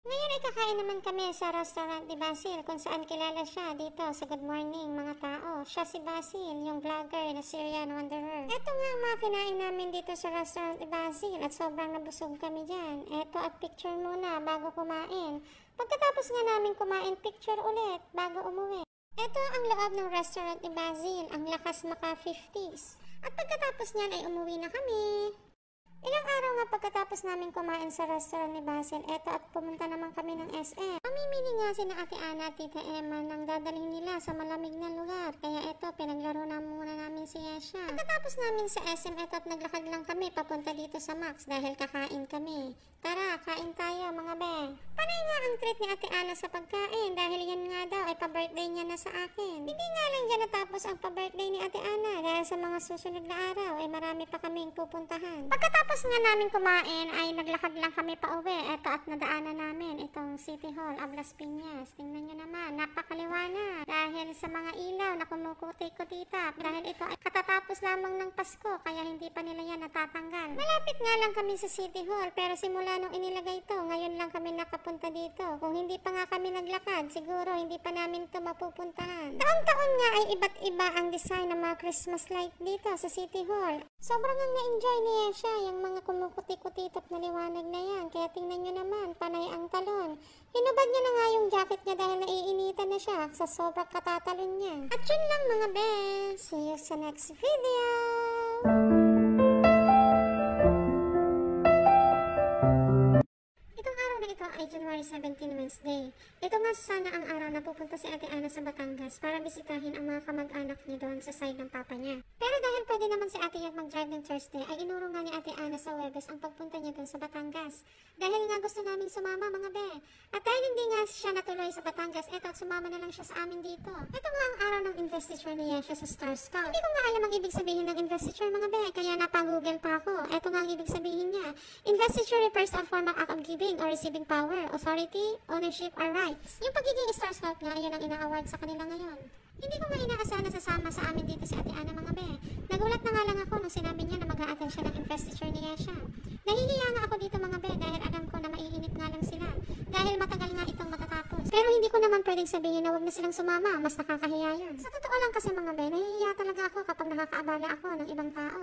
Ngayon ay kakain naman kami sa restaurant ni Basil kung saan kilala siya dito sa Good Morning mga tao. Siya si Basil, yung vlogger na Syrian Wanderer. Ito nga ang mga kinain namin dito sa restaurant ni Basil at sobrang nabusog kami dyan. Ito at picture muna bago kumain. Pagkatapos nga namin kumain, picture ulit bago umuwi. Ito ang loob ng restaurant ni Basil, ang lakas maka 50s. At pagkatapos niyan ay umuwi na kami. Ilang araw nga pagkatapos namin kumain sa restaurant ni Basil, eto at pumunta naman kami ng SM. Mamimili nga si na Ate Ana at Tita Emma nang dadalhin nila sa malamig na lugar. Kaya eto, pinaglaro na muna namin si Yesha. Pagkatapos namin sa SM, eto at naglakad lang kami papunta dito sa Max dahil kakain kami. Tara, kain tayo mga be. Panay nga ang treat ni Ate Ana sa pagkain dahil yan nga daw ay pa-birthday niya na sa akin. Hindi nga lang dyan natapos ang pa-birthday ni Ate Ana dahil sa mga susunod na araw ay marami pa kaming pupuntahan. Pagkatapos nga namin kumain ay naglakad lang kami pa uwi. Eto at nadaanan namin itong City Hall, Ablas Piñas. Tingnan nyo naman, napakaliwanag dahil sa mga ilaw na kumukuti-kutitap dahil ito ay katatapos lamang ng Pasko kaya hindi pa nila yan natatanggal. Malapit nga lang kami sa City Hall pero simula nung inilagay ito, ngayon lang kami nakapunta dito. Kung hindi pa nga kami naglakad, siguro hindi pa namin ito mapupuntahan. Taon-taon nga ay iba't iba ang design ng mga Christmas light dito sa City Hall. Sobrang nga na-enjoy niya siya, yung mga kumukuti-kutitap na liwanag na yan. Kaya tingnan nyo naman, panay ang talon. Hinubad niya na nga yung jacket niya dahil naiinitan na siya sa sobrang katatalon niya. At yun lang mga bes. See you sa next video! Ito ay January 17 Wednesday. Ito nga sana ang araw na pupunta si Ate Ana sa Batangas para bisitahin ang mga kamag-anak niya doon sa side ng papa niya. Pero dahil pwede naman si Ate Yan mag-drive ng Thursday, ay inuro nga ni Ate Ana sa Webes ang pagpunta niya doon sa Batangas. Dahil nga gusto namin sumama mga be. At dahil hindi nga siya natuloy sa Batangas, eto at sumama na lang siya sa amin dito. Ito nga ang araw ng investiture niya siya sa Star Scout. Hindi ko nga alam ang ibig sabihin ng investiture mga be, kaya napang-google pa ako. Ito nga ang ibig sabihin niya. Investiture refers to a form of act of giving or receiving power, authority, ownership, or rights. Yung pagiging Star Scout nga, yun ang ina-award sa kanila ngayon. Hindi ko nga inaasahan na sasama sa amin dito si Ate Ana mga be. Nagulat na nga lang ako nung sinabi niya na mag-a-attend siya ng investiture niya siya. Nahihiya nga ako dito mga be dahil alam ko na maiinip nga lang sila. Dahil matagal nga itong matatapos. Pero hindi ko naman pwedeng sabihin na wag na silang sumama, mas nakakahiya yun. Sa totoo lang kasi mga be, nahihiya talaga ako kapag nakakaabala ako ng ibang tao.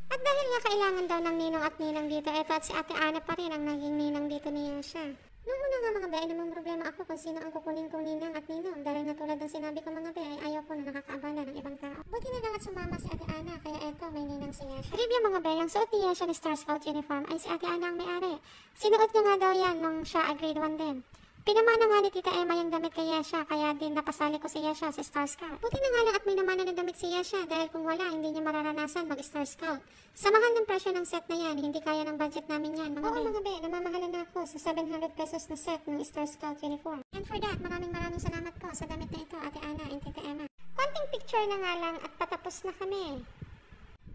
At dahil nga kailangan daw ng ninong at ninang dito, eto at si Ate Ana pa rin ang naging ninang dito niya siya. Noong una nga mga be, ay namang problema ako kung sino ang kukunin kong ninang at ninong dahil nga tulad ng sinabi ko mga be, ay ayaw ko na nakakaabala ng ibang tao. Buti na lang at sumama si Ate Ana, kaya eto may ninang siya. Trivia mga be, ang suot niya siya ni Star Scout uniform ay si Ate Ana ang may-ari. Sinuot niya nga daw yan nung siya ay grade 1 din. Pinamana nga ni Tita Emma yung damit kay Yesha, kaya din napasali ko si Yesha sa Star Scout. Buti na nga lang at may namana ng damit si Yesha dahil kung wala, hindi niya mararanasan mag-Star Scout. Sa mahal ng presyo ng set na yan, hindi kaya ng budget namin yan, mga be. Oo mga be, namamahalan na ako sa 700 pesos na set ng Star Scout uniform. And for that, maraming salamat po sa damit na ito, Ate Ana and Tita Emma. Konting picture na nga lang at patapos na kami.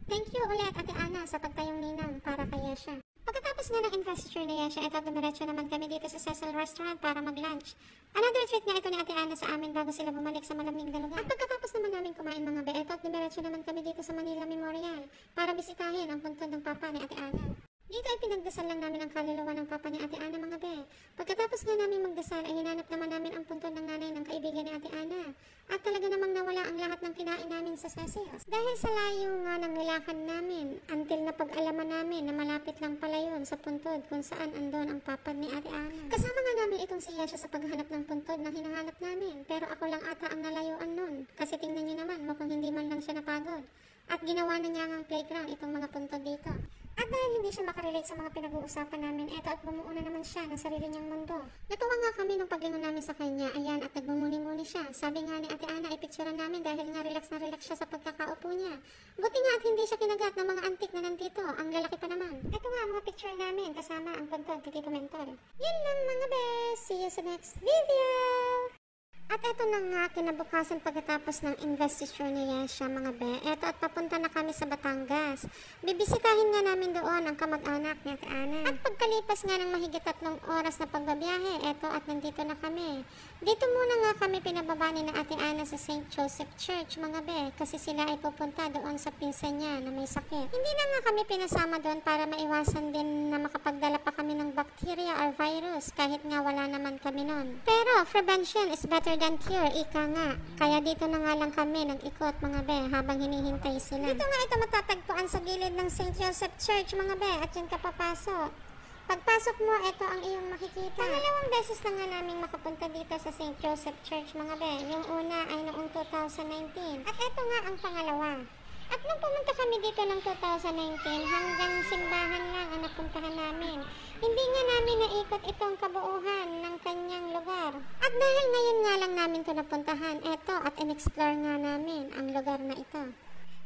Thank you ulit Ate Ana sa pagtayong ninang para kay Yesha. Pagkatapos nga ng investiture na Yesha, eto dumiretso naman kami dito sa Cecil Restaurant para mag-lunch. Another treat nga ito ni Ate Ana sa amin bago sila bumalik sa malamig na lugar. At pagkatapos naman namin kumain mga be, eto at dumiretso naman kami dito sa Manila Memorial para bisitahin ang puntod ng papa ni Ate Ana. Dito ay pinagdasal lang namin ang kaluluwa ng papa ni Ate Ana mga be. Pagkatapos nga namin magdasal ay hinanap naman namin ang puntod ng nanay ng kaibigan ni Ate Ana. At talaga namang nawala ang lahat ng kinain namin sa Cecil. Dahil sa layo nga ng nilakad namin, until na pag-alaman namin na malapit lang pala yun sa puntod kung saan andon ang papa ni Ate Ana. Kasama nga namin itong si Yesha sa paghanap ng puntod na hinahanap namin. Pero ako lang ata ang nalayuan nun. Kasi tingnan nyo naman, mukhang hindi man lang siya napagod. At ginawa na niya ang playground itong mga puntod dito. At dahil hindi siya makarelate sa mga pinag-uusapan namin, eto at bumuo na naman siya ng sarili niyang mundo. Natuwa nga kami nung paglingon namin sa kanya, ayan at nagbumuli-muli siya. Sabi nga ni Ate Ana ay picturean namin dahil nga relax na relax siya sa pagkakaupo niya. Buti nga at hindi siya kinagat ng mga antik na nandito, ang lalaki pa naman. Ito nga mga picture namin kasama ang puntod ni Tito Mentor. Yun lang mga bes, see you sa next video! At eto na nga, kinabukasan pagkatapos ng investisyon ni Yesha mga be, eto at papunta na kami sa Batangas. Bibisitahin nga namin doon ang kamag-anak ni Ate Ana. At pagkalipas nga ng mahigit 3 oras na pagbabiyahe, eto at nandito na kami. Dito muna nga kami pinababa ni na Ate Ana sa St. Joseph Church mga be, kasi sila ay pupunta doon sa pinsan niya na may sakit. Hindi na nga kami pinasama doon para maiwasan din na makapagdala pa kami ng bacteria or virus kahit nga wala naman kami noon. Pero prevention is better than cure, ika nga. Kaya dito na nga lang kami nag-ikot mga be habang hinihintay sila. Dito nga ito matatagpuan sa gilid ng St. Joseph Church mga be at yun ka papasok. Pagpasok mo, ito ang iyong makikita. Pangalawang beses na nga namin makapunta dito sa St. Joseph Church mga be. Yung una ay noong 2019 at ito nga ang pangalawa. At nung pumunta kami dito ng 2019, hanggang simbahan lang ang napuntahan namin. Hindi nga namin naikot itong kabuuhan ng kanyang lugar. At dahil ngayon nga lang namin ito napuntahan, eto at in-explore nga namin ang lugar na ito.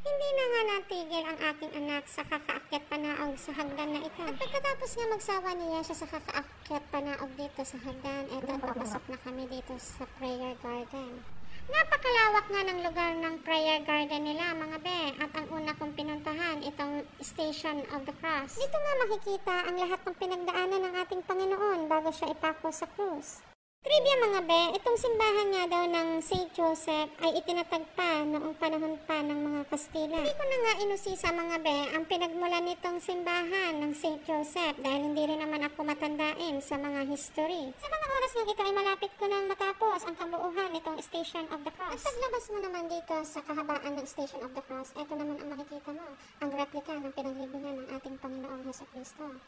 Hindi na nga natigil ang aking anak sa kakaakyat panaog sa hagdan na ito. At pagkatapos nga magsawa niya siya sa kakaakyat panaog dito sa hagdan, eto papasok na kami dito sa prayer garden. Napakalawak nga ng lugar ng prayer garden nila mga be, at ang una kong pinuntahan itong Station of the Cross. Dito nga makikita ang lahat ng pinagdaanan ng ating Panginoon bago siya ipako sa krus. Trivia mga be, itong simbahan nga daw ng St. Joseph ay itinatagpa noong panahon pa ng mga Kastila. Hindi ko na nga inusisa mga be ang pinagmulan nitong simbahan ng St. Joseph dahil hindi rin naman ako matandain sa mga history. Sa mga oras nga ito ay malapit ko nang matapos ang kabuuhan nitong Station of the Cross. At paglabas mo naman dito sa kahabaan ng Station of the Cross, ito naman ang makikita mo, ang replika ng pinaglibingan ng ating Panginoong Jesucristo.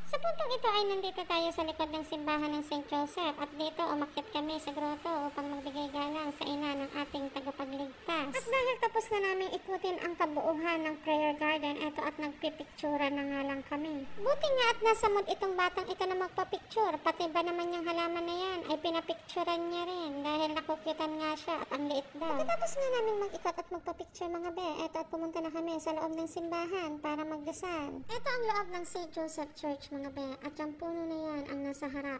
Sa puntong ito ay nandito tayo sa likod ng simbahan ng St. Joseph at dito umakyat kami sa grotto upang magbigay galang sa ina ng ating tagapagligtas. At dahil tapos na namin ikutin ang kabuuhan ng prayer garden, eto at nagpipictura na nga lang kami. Buti nga at nasa mood itong batang ito na magpapicture, pati ba naman yung halaman na yan ay pinapicturan niya rin dahil nakukyutan nga siya at ang liit daw. Pagkatapos nga namin mag-ikot at magpapicture mga be, eto at pumunta na kami sa loob ng simbahan para magdasal. Eto ang loob ng St. Joseph Church mga be, at yung puno na yan ang nasa harap.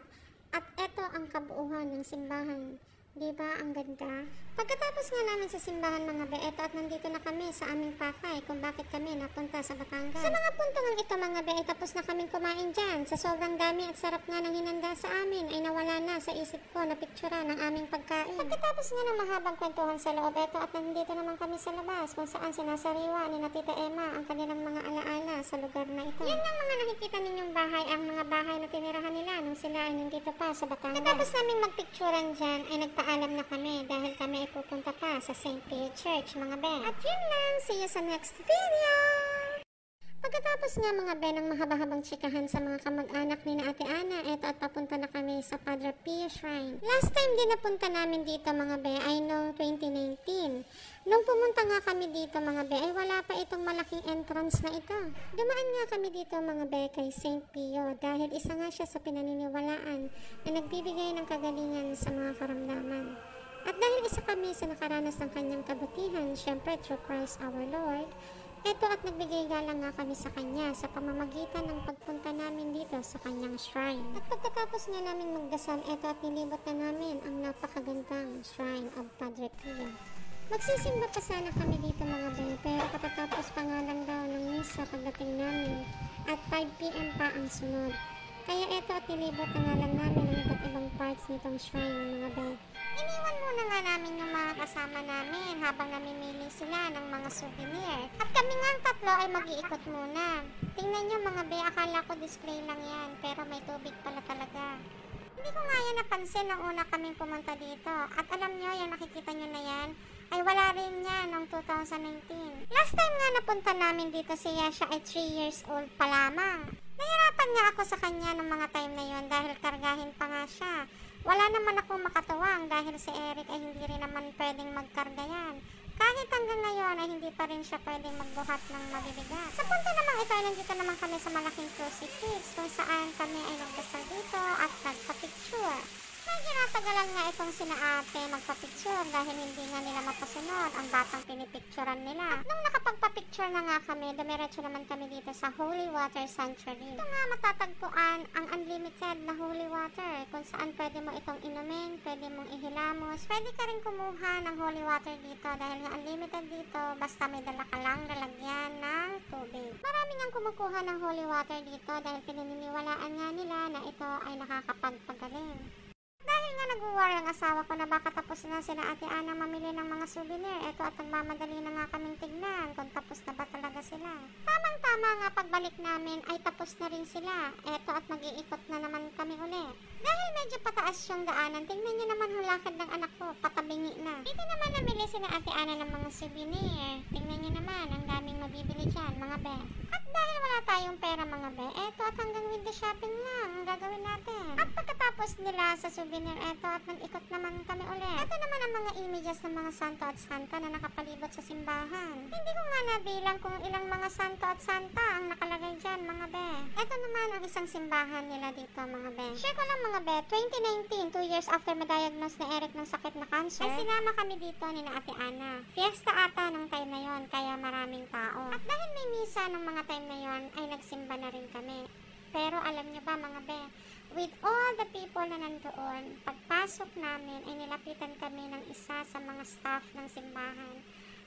At eto ang kabuuhan ng simbahan. Diba ang ganda? Pagkatapos nga namin sa simbahan mga be, eto at nandito na kami sa aming pakay kung bakit kami napunta sa Batangas. Sa mga puntungan ito mga be, tapos na kaming kumain dyan. Sa sobrang dami at sarap nga ng hinanda sa amin, ay nawala na sa isip ko na pictura ng aming pagkain. Pagkatapos nga ng mahabang kwentuhan sa loob, eto at nandito naman kami sa labas kung saan sinasariwa ni na Tita Emma ang kanilang mga alaala sa lugar na ito. Yan ang mga nakikita ninyong bahay, ang mga bahay na tinirahan nila nung sila ay nandito pa sa Batangas. Pagkatapos namin magpicturan dyan, ay nagpaalam na kami dahil kami ay pupunta pa sa St. Pierre Church mga be. At yun lang, see you sa next video! Pagkatapos nga mga be ng mahaba-habang tsikahan sa mga kamag-anak ni na Ate Ana, eto at papunta na kami sa Padre Pio Shrine. Last time din napunta namin dito mga be ay noong 2019. Nung pumunta nga kami dito mga be ay wala pa itong malaking entrance na ito. Dumaan nga kami dito mga be kay St. Pio dahil isa nga siya sa pinaniniwalaan na nagbibigay ng kagalingan sa mga karamdaman. At dahil isa kami sa nakaranas ng kanyang kabutihan, syempre through Christ our Lord, eto at nagbigay galang nga kami sa kanya sa pamamagitan ng pagpunta namin dito sa kanyang shrine. At pagkatapos nga namin magdasal, eto at nilibot na namin ang napakagandang shrine of Padre Pio. Magsisimba pa sana kami dito mga be, pero katatapos pa nga lang daw ng misa pagdating namin at 5 PM pa ang sunod. Kaya eto at nilibot na nga lang namin ang iba't ibang parts nitong shrine mga be. Iniwan muna nga namin yung mga kasama namin habang namimili sila ng mga souvenir. At kami nga ang tatlo ay mag-iikot muna. Tingnan nyo mga be, akala ko display lang yan, pero may tubig pala talaga. Hindi ko nga yan napansin nung una kaming pumunta dito. At alam nyo, yung nakikita nyo na yan, ay wala rin yan noong 2019. Last time nga napunta namin dito si Yesha ay 3 years old pa lamang. Nahirapan nga ako sa kanya ng mga time na yon dahil kargahin pa nga siya. Wala naman akong makatuwang dahil si Eric ay hindi rin naman pwedeng magkarga yan. Kahit hanggang ngayon ay hindi pa rin siya pwedeng magbuhat ng mabibigat. Sa punto namang ito ay nandito naman kami sa malaking crucifix kung saan kami ay nagdasal dito at nagpa-picture. Medyo tinatagalan nga itong sina ate magpa-picture dahil hindi nga nila mapasunod ang batang pinipicturan nila. At nung nakapagpa-picture na nga kami, dumiretso naman kami dito sa Holy Water Sanctuary. Ito nga matatagpuan ang unlimited na holy water kung saan pwede mo itong inumin, pwede mong ihilamos, pwede ka rin kumuha ng holy water dito dahil nga unlimited dito basta may dala ka lang lalagyan ng tubig. Marami nga kumukuha ng holy water dito dahil pinaniniwalaan nga nila na ito ay nakakapagpagaling. Dahil nga nag-worry ang asawa ko na baka tapos na sila Ate Ana mamili ng mga souvenir, eto at nagmamadali na nga kaming tignan kung tapos na ba talaga sila. Tamang-tama nga pagbalik namin ay tapos na rin sila, eto at mag-iikot na naman kami uli. Dahil medyo pataas yung daanan, tingnan nyo naman hulakad ng anak ko, patabingi na. Dito naman namili sila Ate Ana ng mga souvenir, tingnan nyo naman, ang daming mabibili dyan, mga be. At dahil wala tayong pera mga be, eto at hanggang window shopping lang ang gagawin natin. At pagkatapos nila sa souvenir eto at nag-ikot naman kami ulit. Ito naman ang mga images ng mga santo at santa na nakapalibot sa simbahan. Hindi ko nga nabilang kung ilang mga santo at santa ang nakalagay dyan mga be. Ito naman ang isang simbahan nila dito mga be. Share ko lang mga be, 2019, 2 years after ma-diagnose na Eric ng sakit na cancer, ay sinama kami dito ni na Ate Ana. Fiesta ata nung time na yon kaya maraming tao. At dahil may misa nung mga time na yon ay nagsimba na rin kami. Pero alam nyo ba mga be, with all the people na nandoon, pagpasok namin ay nilapitan kami ng isa sa mga staff ng simbahan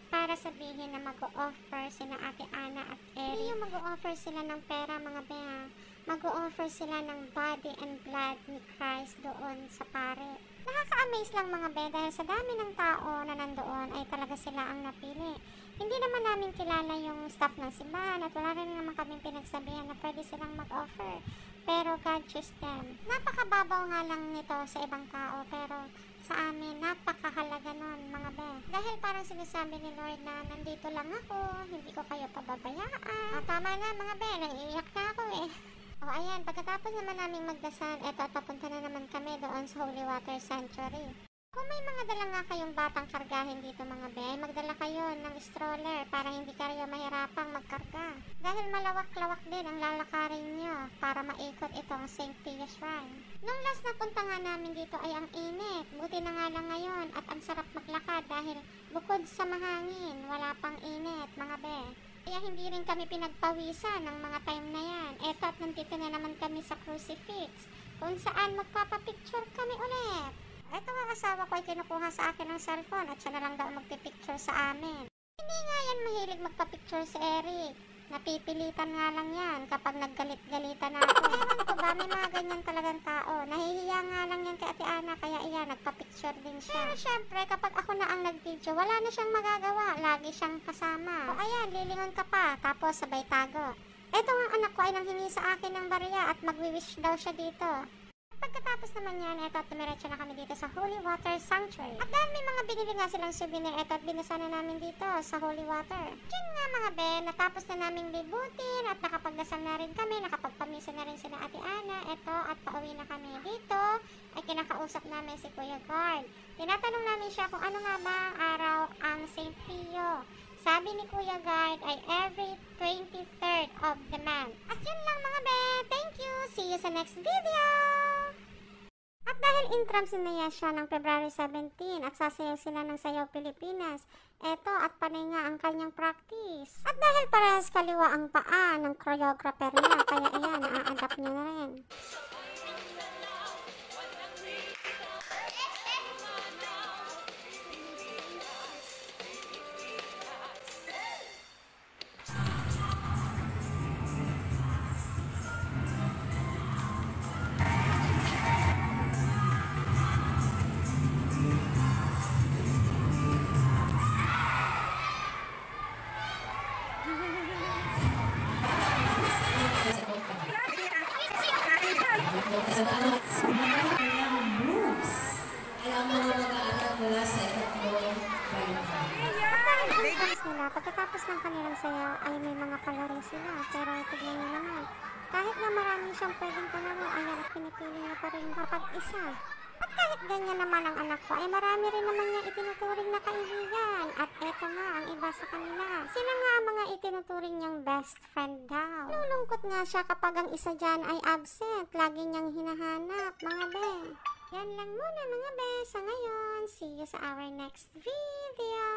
para sabihin na mag-o-offer sina Ate Ana at Eric. Hindi yung mag-o-offer sila ng pera mga be ha. Mag-o-offer sila ng body and blood ni Christ doon sa pare. Nakaka-amaze lang mga be dahil sa dami ng tao na nandoon ay talaga sila ang napili. Hindi naman namin kilala yung staff ng simbahan at wala rin naman kaming pinagsabihan na pwede silang mag-offer. Pero God chose them. Napakababaw nga lang nito sa ibang tao pero sa amin napakahalaga nun mga be. Dahil parang sinasabi ni Lord na nandito lang ako, hindi ko kayo pababayaan. Tama na mga be, naiiyak na ako eh. O ayan, pagkatapos naman naming magdasal, eto at papunta na naman kami doon sa Holy Water Sanctuary. Kung may mga dala nga kayong batang kargahin dito mga be, magdala kayo ng stroller para hindi kayo mahirapang magkarga. Dahil malawak-lawak din ang lalakarin nyo para maikot itong St. Pia Shrine. Nung last na punta nga namin dito ay ang init. Buti na nga lang ngayon at ang sarap maglakad dahil bukod sa mahangin, wala pang init mga be. Kaya hindi rin kami pinagpawisan ng mga time na yan. Eto at nandito na naman kami sa crucifix kung saan magpapapicture kami ulit. Ito nga asawa ko ay kinukuha sa akin ng cellphone at siya na lang daw magpipicture sa amin. Hindi nga yan mahilig magpapicture si Eric. Napipilitan nga lang yan kapag naggalit-galitan na ako. Ewan ko ba, may mga ganyan talagang tao. Nahihiya nga lang yan kay Ate Ana kaya iyan, nagpapicture din siya. Pero syempre, kapag ako na ang nag-video, wala na siyang magagawa. Lagi siyang kasama. O ayan, lilingon ka pa, tapos sabay tago. Eto nga anak ko ay nanghingi sa akin ng barya at magwi-wish daw siya dito. Pagkatapos naman yan, eto at tumiretso na kami dito sa Holy Water Sanctuary. At dahil may mga binili nga silang souvenir, eto at binasa na namin dito sa Holy Water. Yun nga mga be, natapos na naming libutin at nakapagdasal na rin kami, nakapagpamisa na rin sila Ate Ana, eto at pauwi na kami dito. Ay kinakausap namin si Kuya Guard. Tinatanong namin siya kung ano nga ba ang araw ang St. Pio. Sabi ni Kuya Guard ay every 23rd of the month. At yun lang mga be, thank you, see you sa next video! At dahil intrams na siya ng February 17 at sasayaw sila ng Sayaw Pilipinas, eto at panay nga ang kanyang practice. At dahil parehas kaliwa ang paa ng choreographer niya, kaya iyan, na-adapt niya na rin. Pagkatapos ng kanilang sayaw ay may mga kalaro sila, pero tignan nyo naman, kahit na marami siyang pwedeng kalaro, ayan at pinipili niya pa rin kapag-isa. At kahit ganyan naman ang anak ko, ay marami rin naman niya itinuturing na kaibigan. At eto nga ang iba sa kanila. Sila nga ang mga itinuturing niyang best friend daw. Nulungkot nga siya kapag ang isa dyan ay absent. Lagi niyang hinahanap, mga be. Yan lang muna mga be sa ngayon. See you sa our next video.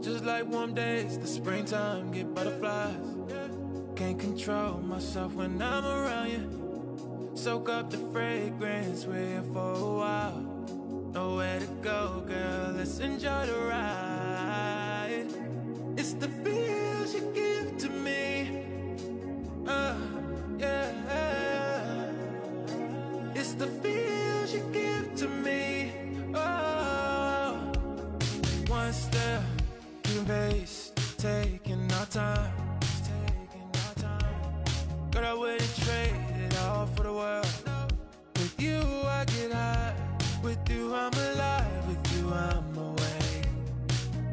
Just like warm days, the springtime, get butterflies. Can't control myself when I'm around you. Soak up the fragrance, we're here for a while. Nowhere to go, girl, let's enjoy the ride. It's the feels you give to me. Yeah. It's the feels you give to me. Oh, one step, two pace, taking our time. Girl, I wouldn't trade it all for the world. With you, I get high. With you, I'm alive. With you, I'm awake.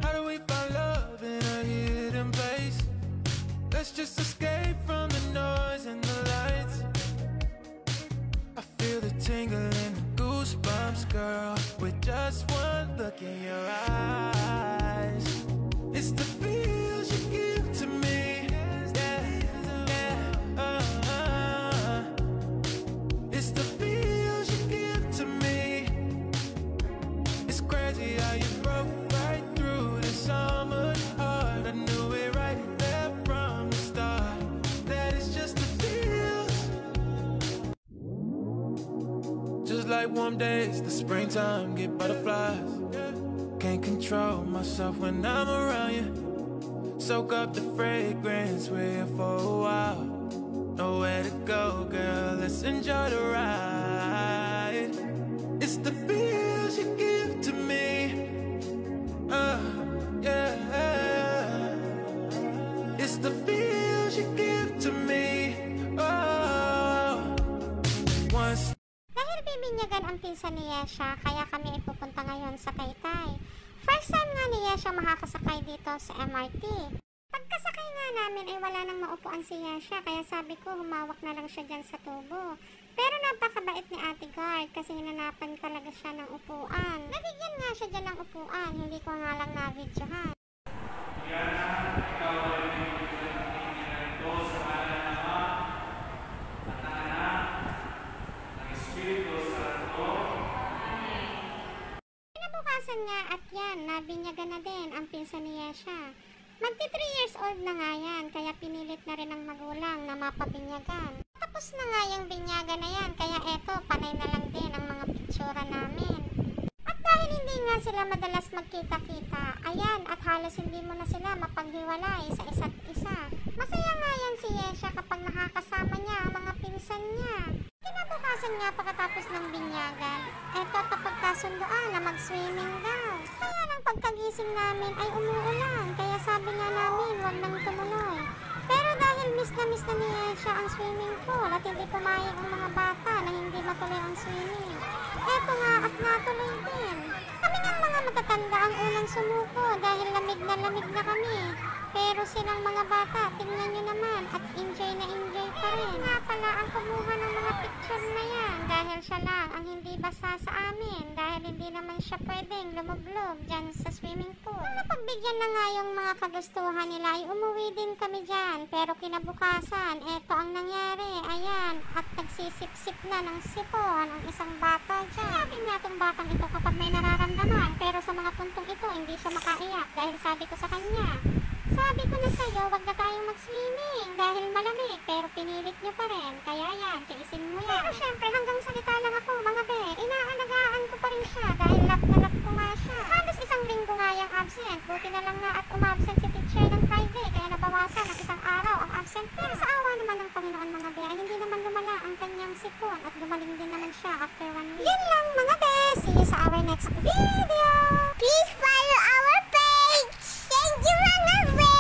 How do we find love in a hidden place? Let's just escape from the noise and the lights. I feel the tingle and the goosebumps, girl, with just one look in your eyes. It's the feels you give to me. It's the feels you give to me. It's crazy how you broke right through the summer heart. I knew it right there from the start. That it's just the feels. Just like warm days, the springtime, get butterflies. Can't control myself when I'm around you. Soak up the fragrance, we're here for a while. Nowhere to go, girl, let's enjoy the ride. It's the feels you give to me. Yeah. It's the feels you give to me. Oh, once. Dahil bibinyagan ang pinsan ni Yesha, kaya kami ipupunta ngayon sa Taytay. First time nga ni Yesha makakasakay dito sa MRT. Pagkasakay nga namin ay wala nang maupuan si Yesha, kaya sabi ko humawak na lang siya dyan sa tubo. Pero napakabait ni Ate Guard kasi hinanapan talaga siya ng upuan. Nabigyan nga siya dyan ng upuan, hindi ko nga lang na-videohan. Kinabukasan nga at yan, nabinyagan na din ang pinsan ni Yesha. Magti 3 years old na nga yan, kaya pinilit na rin ng magulang na mapabinyagan. Tapos na nga yung binyagan na yan, kaya eto, panay na lang din ang mga pitsura namin. At dahil hindi nga sila madalas magkita-kita, ayan, at halos hindi mo na sila mapaghiwalay sa isa't isa. Masaya nga yan si Yesha kapag nakakasama niya ang mga pinsan niya. Kinabukasan nga pagkatapos ng binyagan, eto kapagkasundoan na mag-swimming daw. Kaya nang pagkagising namin ay umuulan, kaya sabi nga namin wag nang tumuloy. Pero dahil miss na ni Yesha ang swimming pool at hindi pumayag ang mga bata na hindi matuloy ang swimming, eto nga at natuloy din. Kami ng mga matatanda ang unang sumuko dahil lamig na kami. Pero silang mga bata, tingnan nyo naman at enjoy na enjoy pa rin. Nga pala ang kumuha ng mga picture na yan dahil siya lang ang hindi basa sa amin dahil hindi naman siya pwedeng lumublob dyan sa swimming pool. Nung napagbigyan na nga yung mga kagustuhan nila ay umuwi din kami dyan. Pero kinabukasan, eto ang nangyari. Ayan, at nagsisip-sip na ng sipon ang isang bata dyan. Sabi nga itong batang ito kapag may nararamdaman pero sa mga puntong ito hindi siya makaiyak dahil sabi ko sa kanya, sabi ko na sa'yo, wag na tayong mag-swimming dahil malamig, pero pinilit nyo pa rin. Kaya yan, tiisin mo yan. Pero syempre, hanggang salita lang ako, mga be, inaalagaan ko pa rin siya dahil love na love ko nga siya. Halos isang linggo nga yung absent. Buti na lang nga at umabsent si teacher ng Friday, kaya nabawasan ng isang araw ang absent. Pero sa awa naman ng Panginoon, mga be, ay hindi naman lumala ang kanyang sipon at gumaling din naman siya after 1 week. Yan lang, mga be. See you sa our next video. Please follow our page. Thank you, mga be.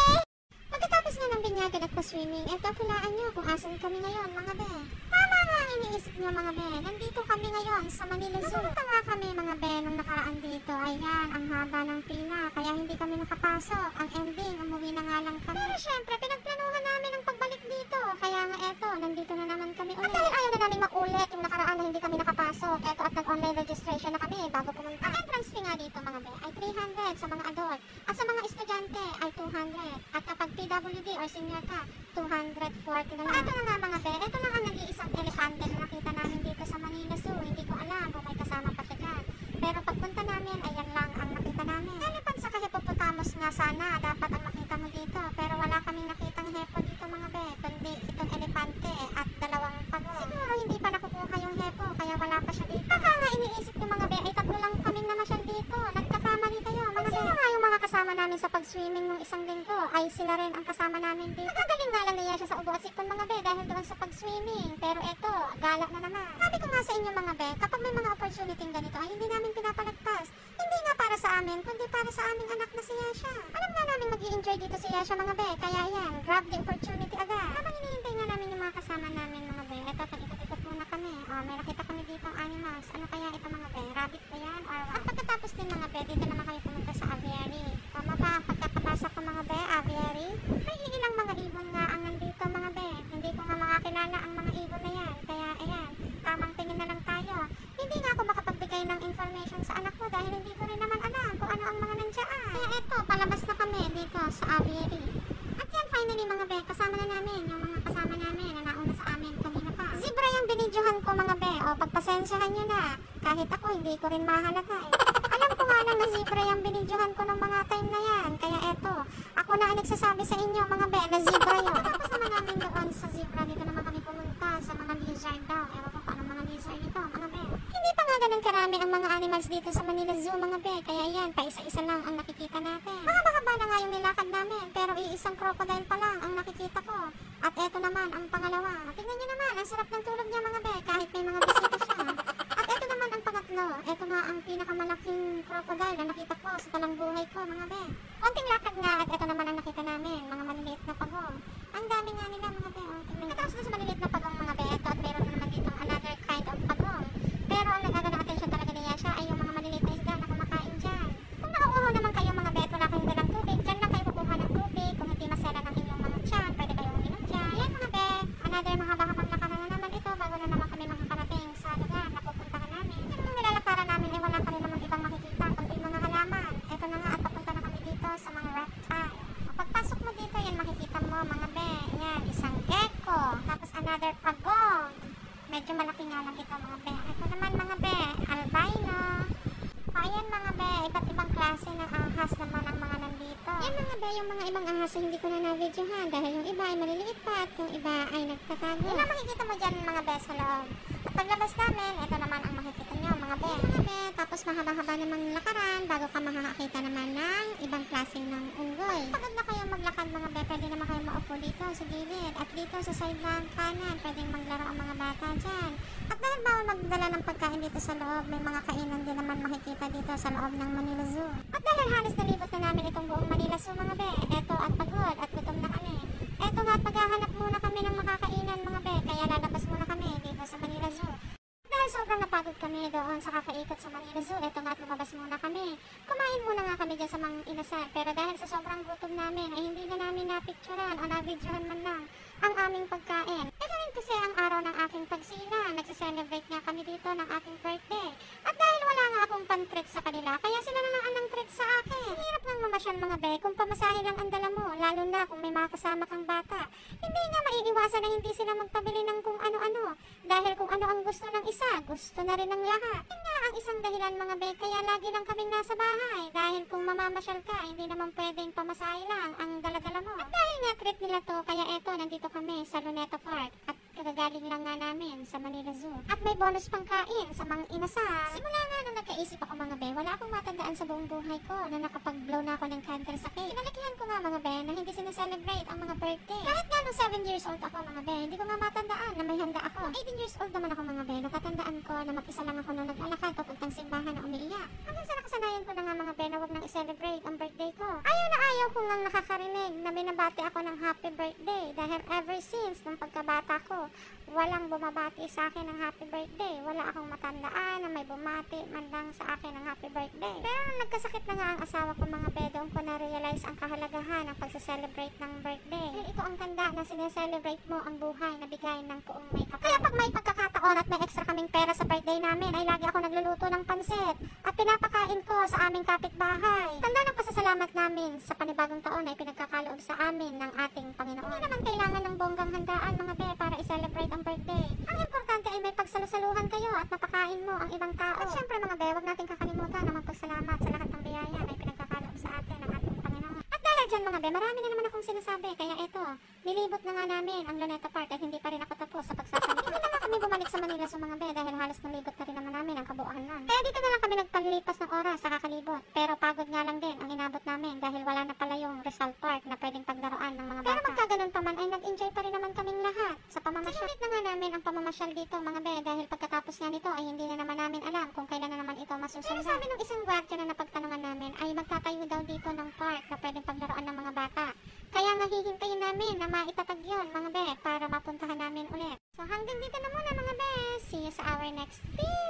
Pagkatapos nga ng binyagan at pa-swimming, eto hulaan nyo kung asan kami ngayon, mga be. Tama nga ang iniisip nyo, mga be. Nandito kami ngayon sa Manila Zoo. Napunta nga kami, mga be, nung nakaraan dito. Ayan, ang haba ng pila, kaya hindi kami nakapasok. Ang ending, umuwi na nga lang kami. Pero syempre, pinagplanuhan namin ang pagbalik dito. Kaya nga eto, nandito na naman kami ulit. At dahil ayaw na namin makulit yung nakaraan na hindi kami nakapasok, eto at nag-online registration na kami bago pumunta. Ang entrance fee nga dito, mga be, ay 300 sa mga adult. At sa mga estudyante ay 200. At kapag PWD or senior ka, 240 na lang. Ito na nga, mga be, ito na nga nag-iisang elefante na nakita namin kayong hepo, kaya wala pa siya dito. Baka nga iniisip ko mga be, ay tatlo lang kaming namasyal dito. Nagkakamali kayo mga be. Sino nga yung mga kasama namin sa pag-swimming nung isang linggo? Ay sila rin ang kasama namin dito. Nagagaling nga lang niya siya sa ubo at sipon mga be dahil doon sa pag-swimming. Pero eto, gala na naman. Sabi ko nga sa inyo mga be, kapag may mga opportunity ganito ay hindi namin pinapalagpas. Hindi nga para sa amin, kundi para sa aming anak na si Yasha. Alam nga namin mag-i-enjoy dito si Yasha mga be, kaya yan, grab the opportunity agad. Habang hinihintay nga namin yung mga kasama namin mga be, eto, tag-ikot-ikot muna kami. May nakita kami dito ang animals. Ano kaya ito mga be? Rabbit ba yan? Or what? At pagkatapos din mga be, dito naman kami pumunta sa aviary. Tama ba? Pagkakabasa ko mga be, aviary. May ilang mga ibon nga ang nandito mga be. Hindi ko nga makakilala ang mga ibon na yan. Kaya ayan, tamang tingin na lang tayo. Hindi nga ako makapagbigay ng information sa anak ko dahil hindi ko rin naman alam kung ano ang mga nandiyan. Kaya eto, palabas na kami dito sa aviary. At yan finally mga be, kasama na namin yung mga kasama namin na nauna sa amin kanina pa. Zebra yung binidyohan ko mga be, o pagpasensyahan nyo na. Kahit ako hindi ko rin mahalata eh. Alam ko nga lang na zebra yung binidyohan ko ng mga time na yan. Kaya eto, ako na ang nagsasabi sa inyo mga be na zebra yun. Tapos naman namin doon sa zebra, dito naman kami pumunta sa mga lizard daw. Ewan ko paano mga lizard ito mga be. Hindi pa nga ganun karami ang mga animals dito sa Manila Zoo mga be. Kaya yan, pa isa-isa lang ang nakikita natin. Mahaba na nga yung nilakad namin, pero iisang crocodile pa lang ang nakikita ko. At eto naman ang pangalawa. Tingnan nyo naman, ang sarap ng tulog niya mga be, kahit may mga bisita siya. At eto naman ang pangatlo. Eto nga ang pinakamalaking crocodile na nakita ko sa talang buhay ko mga be. Konting lakad nga at eto naman ang nakita namin, mga maliliit na pagong. Ang dami nga nila mga be. Tingnan nyo. Tapos doon sa maliliit na pagong mga be, eto at meron naman dito another kind of pagong. Pero ang nagagana attention talaga niya siya ay yung mga maliliit na isda na kumakain dyan. Kung nauuho naman kayo mga be, wala kayong dalang tubig, dyan lang kayo kukuha ng tubig. Kung hindi masela ng inyong mga tiyan, pwede kayong uminom dyan. Yan mga be, another mga baka lakaran na naman ito bago na naman kami makakarating sa lugar na pupuntahan namin. Yan mga nilalakaran namin ay wala kami naman ibang makikita kundi mga halaman. Ito na nga at papunta na kami dito sa mga reptile. Pagpasok mo dito, yan makikita mo mga be. Yan, isang gecko. Tapos another pagong. Medyo malaki nga lang ito mga be. Ito naman mga be, albino. Ayan mga be, iba't ibang klase ng ahas naman ang mga nandito. Yan mga be, yung mga ibang ahas ay hindi ko na na-videohan dahil yung iba ay maliliit pa at yung iba ay nagtatago. Yan ang makikita mo dyan mga be sa loob. At paglabas namin, ito naman ang makikita nyo mga be. Mga be, tapos mahaba-haba namang lakaran bago ka makakakita naman ng ibang klaseng ng unggoy. Pagod na kayo maglakad mga be, pwede naman kayo maupo dito sa gilid. At dito sa side ng kanan, pwedeng maglaro ang mga bata dyan. At dahil bawal magdala ng pagkain dito sa loob, may mga kainan din naman makikita dito sa loob ng Manila Zoo. At dahil halos nalibot na namin itong buong Manila Zoo mga be, eto at pagod at gutom na kami. Eto nga at maghahanap muna kami ng makakainan mga be, kaya lalabas muna kami dito sa Manila Zoo. Dahil sobrang napagod kami doon sa kakaikot sa Manila Zoo, eto nga at lumabas muna kami. Kumain muna nga kami dyan sa mga inasal, pero dahil sa sobrang gutom namin ay hindi na namin napicturan o na-videohan man lang ang aming pagkain. Ito rin kasi ang araw ng aking pagsila. Nagsa-celebrate nga kami dito ng aking birthday. At dahil wala nga akong pan-treat sa kanila, kaya sila na lang ang treat sa akin. Hirap ng mamasyal mga be kung pamasahe lang ang dala mo, lalo na kung may mga kasama kang bata. Hindi nga maiiwasan na hindi sila magpabili ng kung ano-ano. Dahil kung ano ang gusto ng isa, gusto na rin ng lahat. Yan nga ang isang dahilan mga be, kaya lagi lang kaming nasa bahay. Dahil kung mamamasyal ka, hindi naman pwedeng pamasahe lang ang dala-dala mo. At dahil nga treat nila to, kaya eto, nandito kami sa Luneta Park at kagagaling lang nga namin sa Manila Zoo. At may bonus pang kain sa mga inasal. Simula nga nung nagkaisip ako mga be, wala akong matandaan sa buong buhay ko na nakapag-blow na ako ng candle sa cake. Kinalakihan ko nga mga be na hindi sineselebrate ang mga birthday. Kahit nga nung 7 years old ako mga be, hindi ko nga matandaan na may handa ako. 18 years old naman ako mga be, natatandaan ko na mag-isa lang ako nung naglalakad papuntang simbahan na umiiyak. Hanggang sa nakasanayan ko na nga mga be na huwag nang i-celebrate ang birthday ko. Ayaw na ayaw ko nang nakakarinig na binabati ako ng happy birthday dahil ever since nung pagkabata ko, walang bumabati sa akin ng happy birthday. Wala akong matandaan na may bumati man lang sa akin ng happy birthday. Pero nung nagkasakit na nga ang asawa ko mga be, doon ko na-realize ang kahalagahan ng pagsa-celebrate ng birthday. Dahil ito ang tanda na sineselebrate mo ang buhay na bigay ng buong may kapal. Kaya pag may pagkakataon at may extra kaming pera sa birthday namin, ay lagi ako nagluluto ng pansit at pinapakain ko sa aming kapitbahay. Tanda ng pasasalamat namin sa panibagong taon ay pinagkakaloob sa amin ng ating Panginoon. Hindi naman kailangan ng bonggang handaan mga be para i-celebrate ang birthday. Ang importante ay may pagsalusaluhan kayo at mapakain mo ang ibang tao. At syempre mga be, huwag natin kakalimutan na magpasalamat sa lahat ng biyaya na pinagkakaloob sa atin ng ating Panginoon. At dahil dyan mga be, marami na naman akong sinasabi. Kaya eto, nilibot na nga namin ang Luneta Park at hindi pa rin ako tapos sa pagsasalita. Hindi ko na kami bumalik sa Manila sa mga be dahil halos nalibot na rin naman namin ang kabuuan nun. Kaya dito na lang kami nagpalipas ng oras sa kakalibot. Pero pagod nga lang din ang inabot namin dahil wala na pala yung Rizal Park na pwedeng paglaruan ng mga bata. Pero magkaganon pa man ay nag-enjoy pa rin naman kaming lahat sa pamamasyal. Sinulit na nga namin ang pamamasyal dito mga be dahil pagkatapos nga nito ay hindi na naman namin alam kung kailan na naman ito masusunod. Pero sabi ng isang guardia na napagtanungan namin ay magtatayo daw dito ng park na pwedeng paglaruan ng mga bata. Kaya nga hihintayin namin na maitatag yun mga be para mapuntahan namin ulit. So hanggang dito na muna mga be. See you sa our next video.